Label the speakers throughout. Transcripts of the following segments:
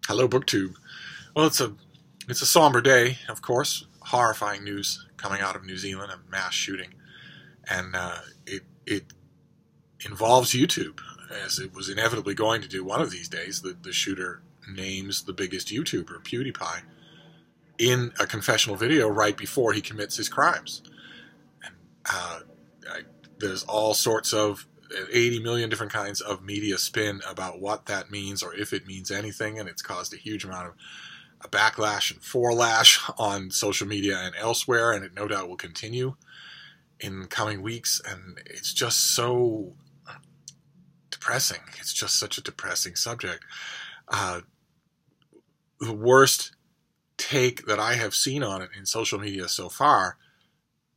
Speaker 1: Hello, BookTube. Well, it's a somber day, of course. Horrifying news coming out of New Zealand, a mass shooting, and it involves YouTube, as it was inevitably going to do one of these days. The shooter names the biggest YouTuber, PewDiePie, in a confessional video right before he commits his crimes. And there's all sorts of 80 million different kinds of media spin about what that means or if it means anything, and it's caused a huge amount of a backlash and forelash on social media and elsewhere, and it no doubt will continue in coming weeks. And it's just so depressing. It's just such a depressing subject. The worst take that I have seen on it in social media so far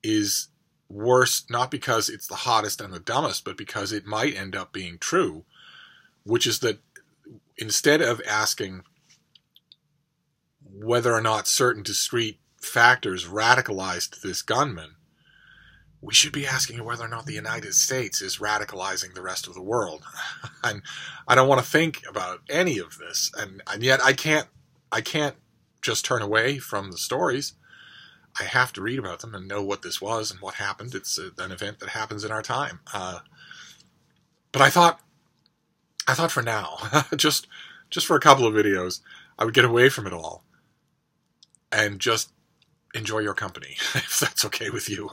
Speaker 1: is worse not because it's the hottest and the dumbest, but because it might end up being true, which is that instead of asking whether or not certain discrete factors radicalized this gunman, we should be asking whether or not the United States is radicalizing the rest of the world. And I don't want to think about any of this, and yet I can't just turn away from the stories. I have to read about them and know what this was and what happened. It's an event that happens in our time. But I thought for now, just for a couple of videos, I would get away from it all and just enjoy your company, if that's okay with you.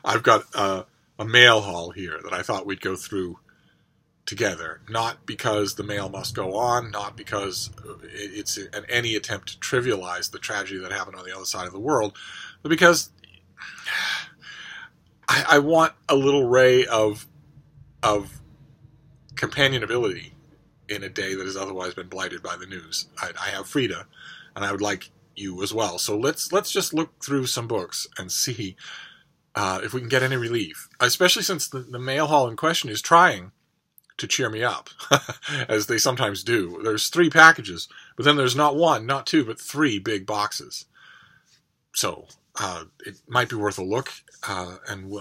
Speaker 1: I've got a mail haul here that I thought we'd go through together, not because the mail must go on, not because it's any attempt to trivialize the tragedy that happened on the other side of the world, but because I want a little ray of companionability in a day that has otherwise been blighted by the news. I have Frida, and I would like you as well. So let's just look through some books and see if we can get any relief, especially since the mail haul in question is trying to cheer me up, as they sometimes do. There's 3 packages, but then there's not 1, not 2, but 3 big boxes. So it might be worth a look, and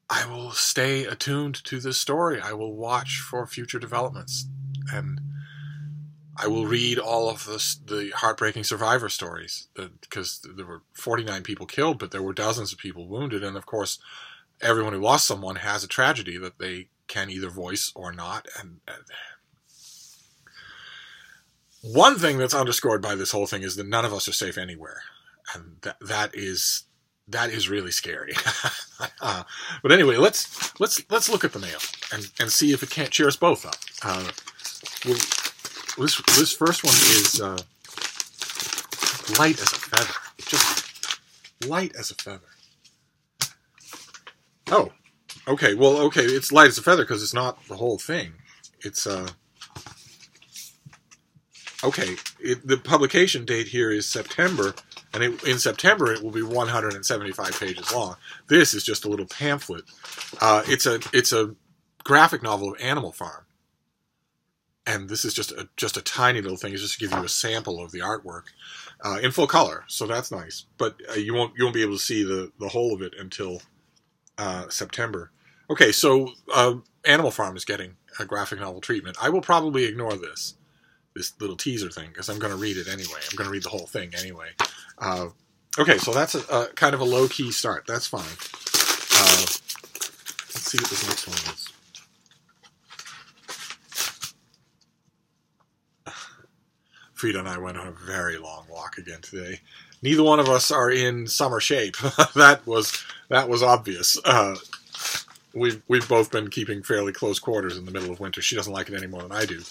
Speaker 1: I will stay attuned to this story. I will watch for future developments, and I will read all of the heartbreaking survivor stories, because there were 49 people killed, but there were dozens of people wounded, and of course everyone who lost someone has a tragedy that they can either voice or not. And one thing that's underscored by this whole thing is that none of us are safe anywhere, and that is really scary. But anyway, let's look at the mail and see if it can't cheer us both up. This first one is light as a feather, just light as a feather. Oh, okay. Well, okay, it's light as a feather because it's not the whole thing. It's okay. The publication date here is September, and in September it will be 175 pages long. This is just a little pamphlet. It's a graphic novel of Animal Farm, and this is just a tiny little thing. It's just to give you a sample of the artwork in full color, so that's nice. But you won't be able to see the whole of it until September. Okay, so Animal Farm is getting a graphic novel treatment. I will probably ignore this little teaser thing because I'm going to read it anyway. I'm going to read the whole thing anyway. Okay, so that's a kind of a low-key start. That's fine. Let's see what this next one is. Frida and I went on a very long walk again today. Neither one of us are in summer shape. That was obvious. We've both been keeping fairly close quarters in the middle of winter. She doesn't like it any more than I do.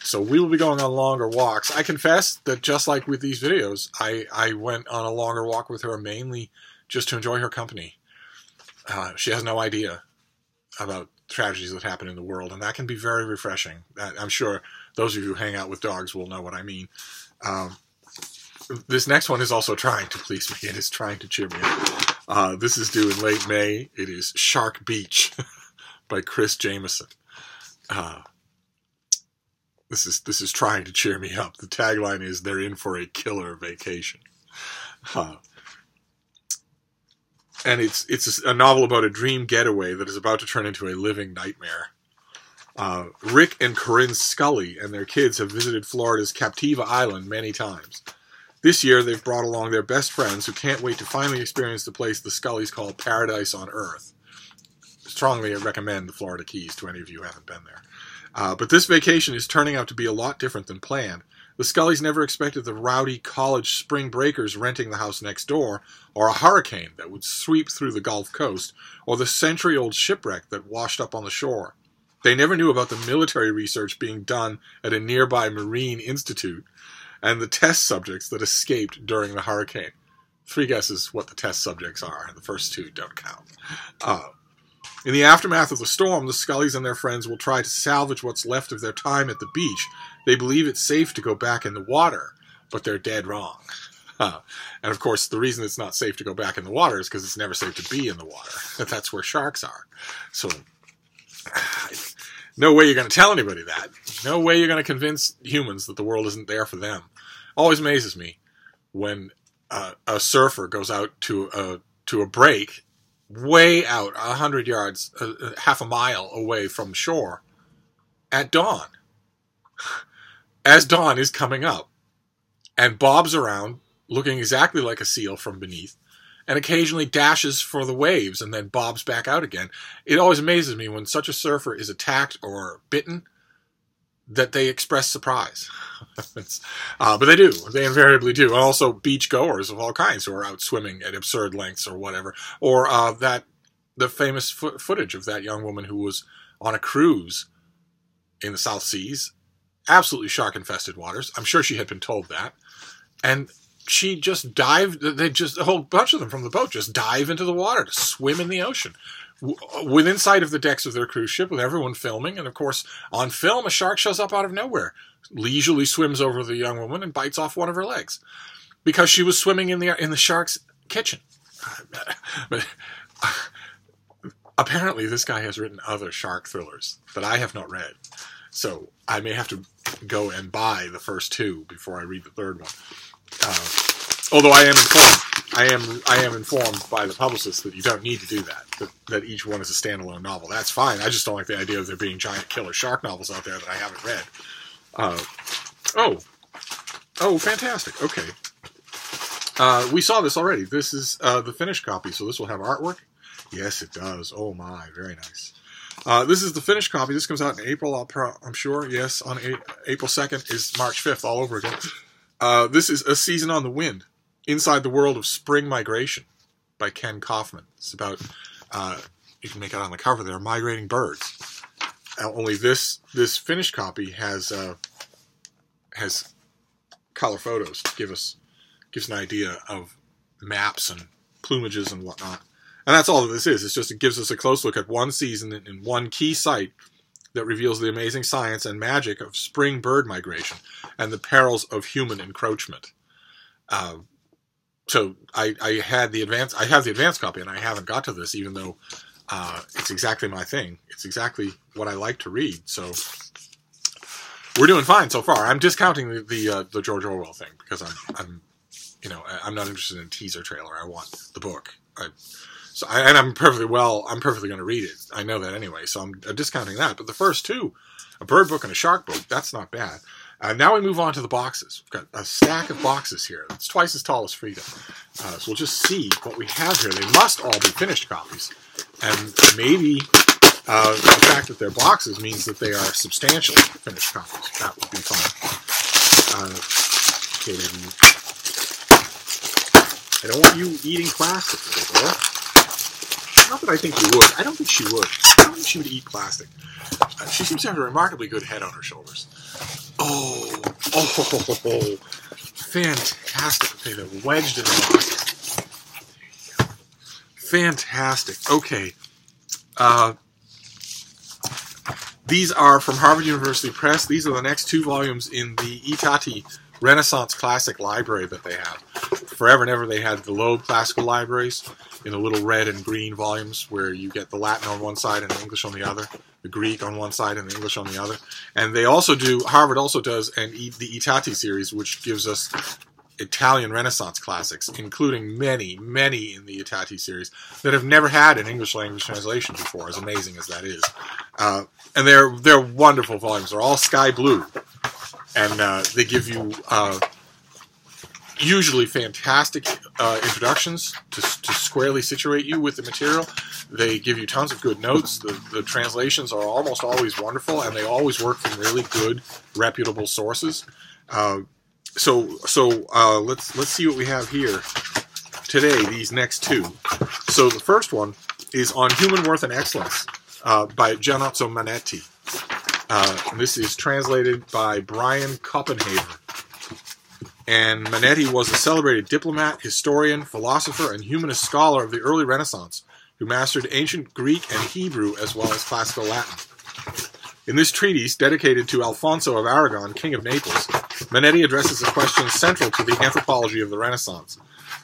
Speaker 1: So we will be going on longer walks. I confess that just like with these videos, I went on a longer walk with her mainly just to enjoy her company. She has no idea about tragedies that happen in the world, and that can be very refreshing. I'm sure those of you who hang out with dogs will know what I mean. This next one is also trying to please me. It is trying to cheer me up. This is due in late May. It is Shark Beach by Chris Jameson. This is trying to cheer me up. The tagline is, "They're in for a killer vacation." And it's a novel about a dream getaway that is about to turn into a living nightmare. Rick and Corinne Scully and their kids have visited Florida's Captiva Island many times. This year, they've brought along their best friends who can't wait to finally experience the place the Scullys call Paradise on Earth. Strongly recommend the Florida Keys to any of you who haven't been there. But this vacation is turning out to be a lot different than planned. The Scullys never expected the rowdy college spring breakers renting the house next door, or a hurricane that would sweep through the Gulf Coast, or the century-old shipwreck that washed up on the shore. They never knew about the military research being done at a nearby Marine Institute, and the test subjects that escaped during the hurricane. 3 guesses what the test subjects are. The first 2 don't count. In the aftermath of the storm, the Scullys and their friends will try to salvage what's left of their time at the beach. They believe it's safe to go back in the water, but they're dead wrong. And of course, the reason it's not safe to go back in the water is because it's never safe to be in the water. That's where sharks are. So, no way you're going to tell anybody that. No way you're going to convince humans that the world isn't there for them. Always amazes me when a surfer goes out to a break way out, 100 yards, half a mile away from shore, at dawn. As dawn is coming up, and bobs around, looking exactly like a seal from beneath, and occasionally dashes for the waves and then bobs back out again. It always amazes me when such a surfer is attacked or bitten that they express surprise. But they do. They invariably do. And also beach goers of all kinds who are out swimming at absurd lengths or whatever. Or the famous footage of that young woman who was on a cruise in the South Seas. Absolutely shark-infested waters. I'm sure she had been told that. And she just dived. A whole bunch of them from the boat just dive into the water to swim in the ocean. Within sight of the decks of their cruise ship with everyone filming. And of course, on film, a shark shows up out of nowhere, leisurely swims over the young woman and bites off one of her legs because she was swimming in the shark's kitchen. But apparently this guy has written other shark thrillers that I have not read. So I may have to go and buy the first 2 before I read the 3rd one. Although I am informed. I am informed by the publicist that you don't need to do that. That each one is a standalone novel. That's fine. I just don't like the idea of there being giant killer shark novels out there that I haven't read. Oh, fantastic. Okay. We saw this already. This is the finished copy, so this will have artwork. Yes, it does. Oh my, very nice. This is the finished copy. This comes out in April, I'm sure. Yes, on April 2nd is March 5th, all over again. This is A Season on the Wind, Inside the World of Spring Migration by Ken Kaufman. It's about, you can make out on the cover there, migrating birds. Only this finished copy has color photos to gives an idea of maps and plumages and whatnot. And that's all that this is. It's just, it gives us a close look at one season in one key site that reveals the amazing science and magic of spring bird migration and the perils of human encroachment. So I have the advanced copy, and I haven't got to this, even though it's exactly my thing. It's exactly what I like to read. So we're doing fine so far. I'm discounting the George Orwell thing because I'm not interested in a teaser trailer. I want the book. I'm perfectly going to read it. I know that anyway, so I'm discounting that. But the first 2, a bird book and a shark book, that's not bad. Now we move on to the boxes. We've got a stack of boxes here. It's twice as tall as Frida. So we'll just see what we have here. They must all be finished copies. And maybe the fact that they're boxes means that they are substantially finished copies. That would be fun. I don't want you eating plastic, little girl. Not that I think you would. I don't think she would. I don't think she would eat plastic. She seems to have a remarkably good head on her shoulders. Oh, fantastic. Okay, they're wedged in the box. There you go. Fantastic. Okay. These are from Harvard University Press. These are the next 2 volumes in the Itati Renaissance Classic Library that they have. Forever and ever they had the Loeb Classical Libraries in the little red and green volumes where you get the Latin on one side and the English on the other, the Greek on one side and the English on the other. And they also do, Harvard also does the Itati series, which gives us Italian Renaissance classics, including many, many in the Itati series that have never had an English language translation before, as amazing as that is. And they're wonderful volumes. They're all sky blue, and they give you usually fantastic introductions to squarely situate you with the material. They give you tons of good notes. The translations are almost always wonderful, and they always work from really good, reputable sources. So let's see what we have here today. These next two. So the first one is on Human Worth and Excellence by Giannozzo Manetti. This is translated by Brian Koppenhaver. And Manetti was a celebrated diplomat, historian, philosopher, and humanist scholar of the early Renaissance, who mastered ancient Greek and Hebrew as well as classical Latin. In this treatise, dedicated to Alfonso of Aragon, King of Naples, Manetti addresses a question central to the anthropology of the Renaissance.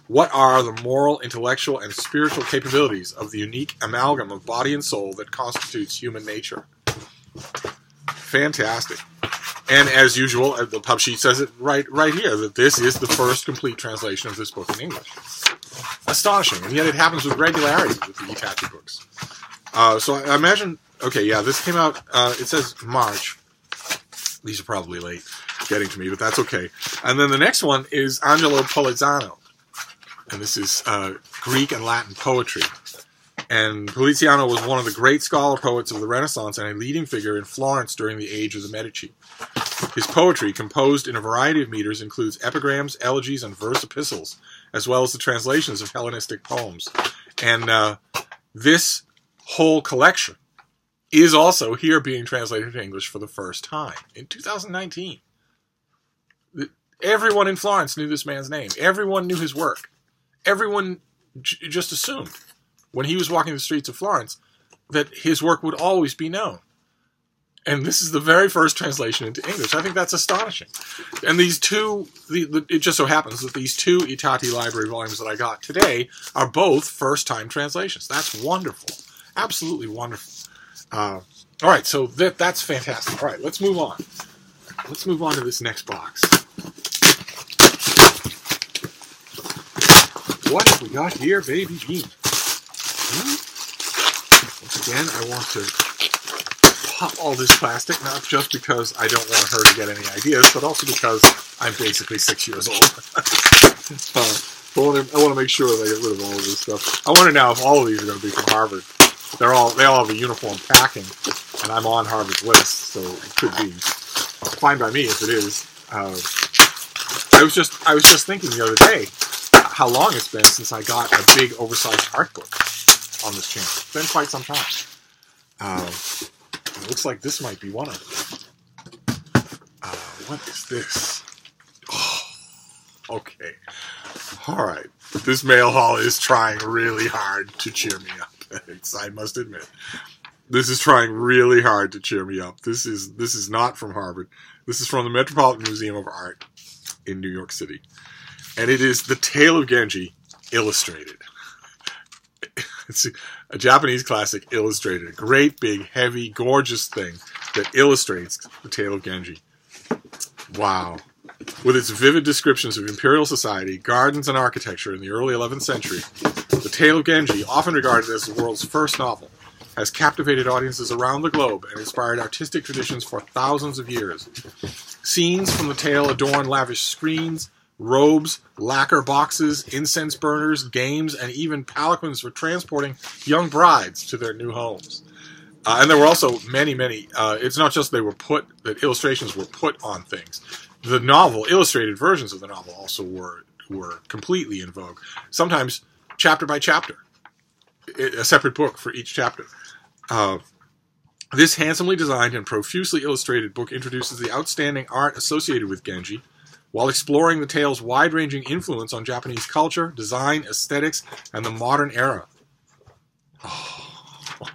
Speaker 1: What are the moral, intellectual, and spiritual capabilities of the unique amalgam of body and soul that constitutes human nature? Fantastic. And as usual, the pub sheet says it right here, that this is the first complete translation of this book in English. Astonishing, and yet it happens with regularity with the Itachi books. So I imagine, okay, yeah, this came out, it says March. These are probably late getting to me, but that's okay. And then the next one is Angelo Poliziano. And this is Greek and Latin poetry. And Poliziano was one of the great scholar poets of the Renaissance and a leading figure in Florence during the age of the Medici. His poetry, composed in a variety of meters, includes epigrams, elegies, and verse epistles, as well as the translations of Hellenistic poems. And this whole collection is also here being translated to English for the first time in 2019. Everyone in Florence knew this man's name. Everyone knew his work. Everyone just assumed, when he was walking the streets of Florence, that his work would always be known. And this is the very first translation into English. I think that's astonishing. And these two, it just so happens that these two Itati library volumes that I got today are both first-time translations. That's wonderful. Absolutely wonderful. All right, so that's fantastic. All right, let's move on. Let's move on to this next box. What have we got here, baby bean? Once again, I want to pop all this plastic, not just because I don't want her to get any ideas, but also because I'm basically 6 years old. I want to make sure that I get rid of all of this stuff. I wonder now if all of these are going to be from Harvard. They all have a uniform packing, and I'm on Harvard's list, so it could be fine by me if it is. I was just thinking the other day how long it's been since I got a big oversized art book on this channel. It's been quite some time. It looks like this might be one of them. What is this? Oh, okay. All right. This mail haul is trying really hard to cheer me up. I must admit. This is trying really hard to cheer me up. This is not from Harvard. This is from the Metropolitan Museum of Art in New York City. And it is The Tale of Genji illustrated. It's a Japanese classic illustrated. A great, big, heavy, gorgeous thing that illustrates The Tale of Genji. Wow. With its vivid descriptions of imperial society, gardens, and architecture in the early 11th century, The Tale of Genji, often regarded as the world's first novel, has captivated audiences around the globe and inspired artistic traditions for thousands of years. Scenes from the tale adorn lavish screens, robes, lacquer boxes, incense burners, games, and even palanquins for transporting young brides to their new homes. And there were also many, it's not just that illustrations were put on things. The novel, illustrated versions of the novel also were completely in vogue. Sometimes chapter by chapter. A separate book for each chapter. This handsomely designed and profusely illustrated book introduces the outstanding art associated with Genji, while exploring the tale's wide-ranging influence on Japanese culture, design, aesthetics, and the modern era. Oh,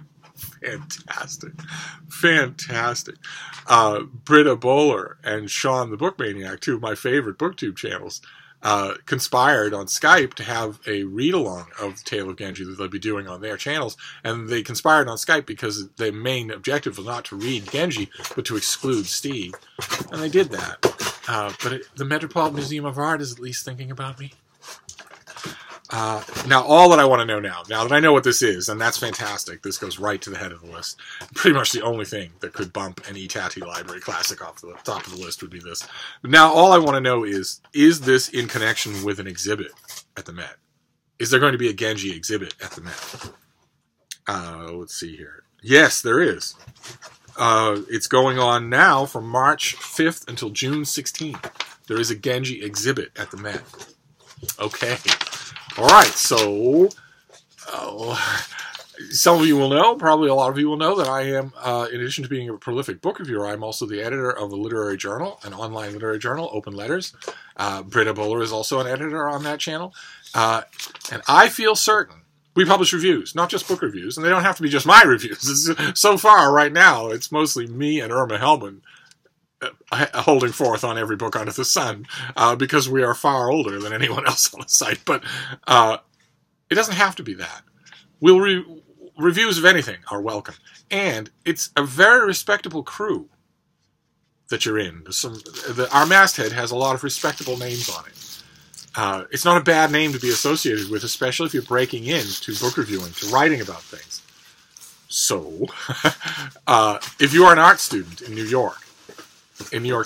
Speaker 1: fantastic. Fantastic. Britta Bowler and Sean the Book Maniac, two of my favorite BookTube channels, conspired on Skype to have a read-along of the Tale of Genji that they'll be doing on their channels. And they conspired on Skype because their main objective was not to read Genji, but to exclude Steve. And they did that. the Metropolitan Museum of Art is at least thinking about me. Now, all that I want to know now that I know what this is, and that's fantastic, this goes right to the head of the list. Pretty much the only thing that could bump an E-Tatty Library Classic off the top of the list would be this. But now, all I want to know is this in connection with an exhibit at the Met? Is there going to be a Genji exhibit at the Met? Let's see here. Yes, there is. It's going on now from March 5th until June 16th. There is a Genji exhibit at the Met. Okay. All right, so some of you will know, probably a lot of you will know, that I am, in addition to being a prolific book reviewer, I'm also the editor of a literary journal, an online literary journal, Open Letters. Britta Bowler is also an editor on that channel. And I feel certain we publish reviews, not just book reviews, and they don't have to be just my reviews. So far, right now, it's mostly me and Irma Hellman holding forth on every book under the sun, because we are far older than anyone else on the site. But it doesn't have to be that. Reviews of anything are welcome. And it's a very respectable crew that you're in. Our masthead has a lot of respectable names on it. It's not a bad name to be associated with, especially if you're breaking into book reviewing, to writing about things. So, if you are an art student in New York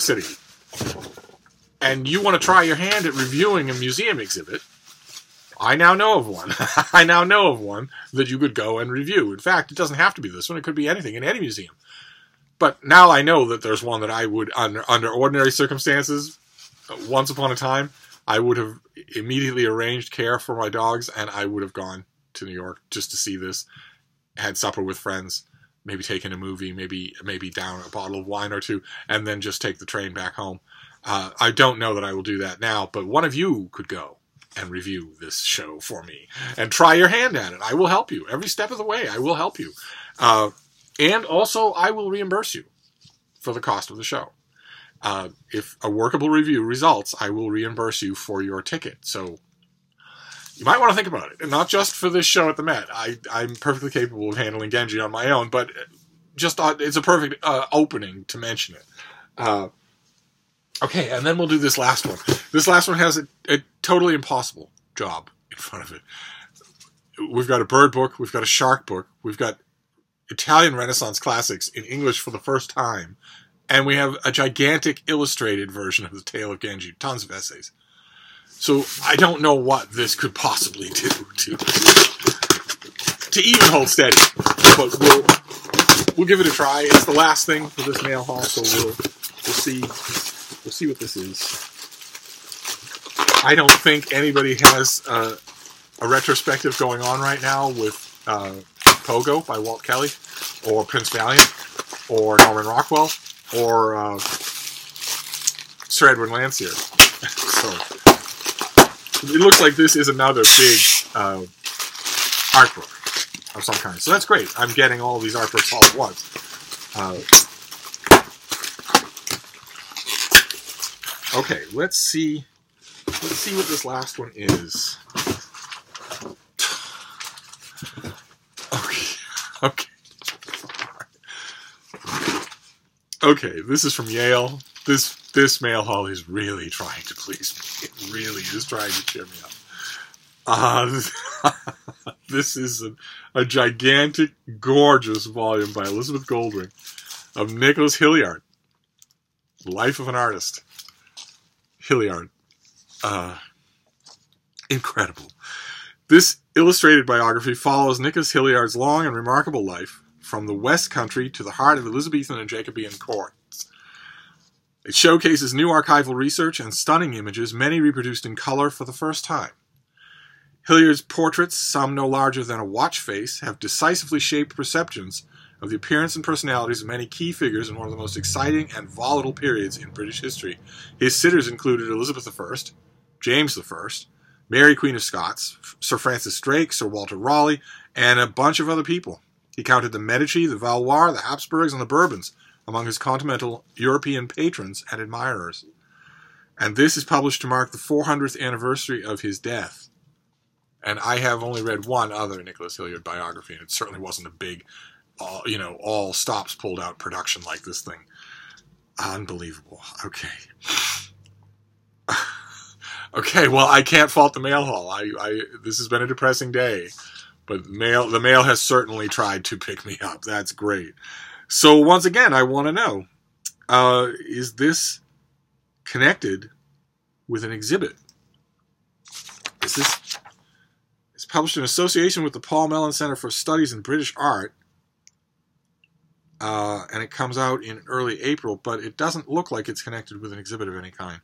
Speaker 1: City, and you want to try your hand at reviewing a museum exhibit, I now know of one. I now know of one that you could go and review. In fact, it doesn't have to be this one. It could be anything in any museum. But now I know that there's one that I would, under ordinary circumstances, once upon a time, I would have immediately arranged care for my dogs, and I would have gone to New York just to see this, had supper with friends, maybe taken a movie, maybe down a bottle of wine or two, and then just take the train back home. I don't know that I will do that now, but one of you could go and review this show for me and try your hand at it. I will help you every step of the way. I will help you. And also, I will reimburse you for the cost of the show. If a workable review results, I will reimburse you for your ticket. So you might want to think about it. And not just for this show at the Met. I'm perfectly capable of handling Genji on my own, but just it's a perfect opening to mention it. Okay, and then we'll do this last one. This last one has a totally impossible job in front of it. We've got a bird book. We've got a shark book. We've got Italian Renaissance classics in English for the first time. And we have a gigantic illustrated version of the Tale of Genji. Tons of essays. So I don't know what this could possibly do to even hold steady. But we'll give it a try. It's the last thing for this mail haul, so we'll see. We'll see what this is. I don't think anybody has a retrospective going on right now with Pogo by Walt Kelly, or Prince Valiant, or Norman Rockwell, or Sir Edwin Landseer. So it looks like this is another big art book of some kind. So that's great. I'm getting all these art books all at once. Okay, let's see what this last one is. Okay, this is from Yale. This mail haul is really trying to please me. It really is trying to cheer me up. This is a gigantic, gorgeous volume by Elizabeth Goldring of Nicholas Hilliard, Life of an Artist. Hilliard. Incredible. This illustrated biography follows Nicholas Hilliard's long and remarkable life from the West Country to the heart of Elizabethan and Jacobean courts. It showcases new archival research and stunning images, many reproduced in color for the first time. Hilliard's portraits, some no larger than a watch face, have decisively shaped perceptions of the appearance and personalities of many key figures in one of the most exciting and volatile periods in British history. His sitters included Elizabeth I, James I, Mary Queen of Scots, Sir Francis Drake, Sir Walter Raleigh, and a bunch of other people. He counted the Medici, the Valois, the Habsburgs, and the Bourbons among his continental European patrons and admirers. And this is published to mark the 400th anniversary of his death. And I have only read one other Nicholas Hilliard biography, and it certainly wasn't a big, all stops pulled out production like this thing. Unbelievable. Okay. Okay, well, I can't fault the mail haul. This has been a depressing day, but the mail has certainly tried to pick me up. That's great. So once again, I want to know, is this connected with an exhibit? Is this... It's published in association with the Paul Mellon Center for Studies in British Art, and it comes out in early April, but it doesn't look like it's connected with an exhibit of any kind.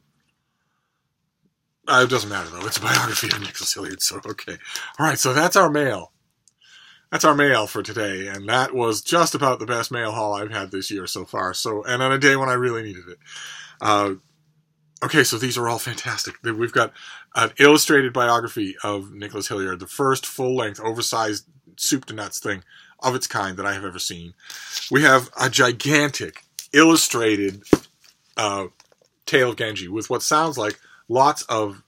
Speaker 1: It doesn't matter, though. It's a biography of Nicholas Hilliard, so okay. All right, so that's our mail. That's our mail for today, and that was just about the best mail haul I've had this year so far, and on a day when I really needed it. Okay, so these are all fantastic. We've got an illustrated biography of Nicholas Hilliard, the first full-length, oversized, soup-to-nuts thing of its kind that I have ever seen. We have a gigantic, illustrated Tale of Genji with what sounds like lots of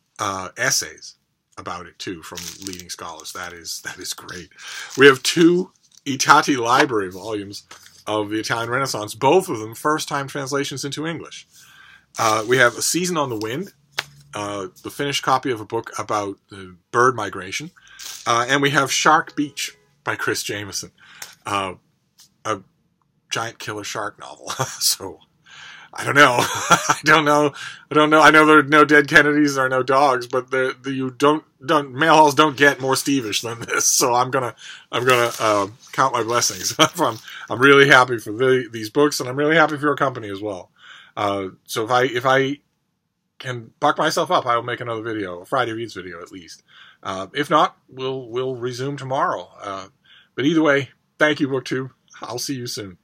Speaker 1: essays about it, too, from leading scholars. That is great. We have 2 Itati Library volumes of the Italian Renaissance, both of them first-time translations into English. We have A Season on the Wind, the finished copy of a book about the bird migration. And we have Shark Beach by Chris Jameson, a giant killer shark novel. So, I don't know. I don't know. I know there are no dead Kennedys, there are no dogs, but mail hauls don't get more Steve-ish than this. So I'm gonna count my blessings. I'm really happy for these books, and I'm really happy for your company as well. So if I can buck myself up, I will make another video, a Friday Reads video at least. If not, we'll resume tomorrow. But either way, thank you, BookTube. I'll see you soon.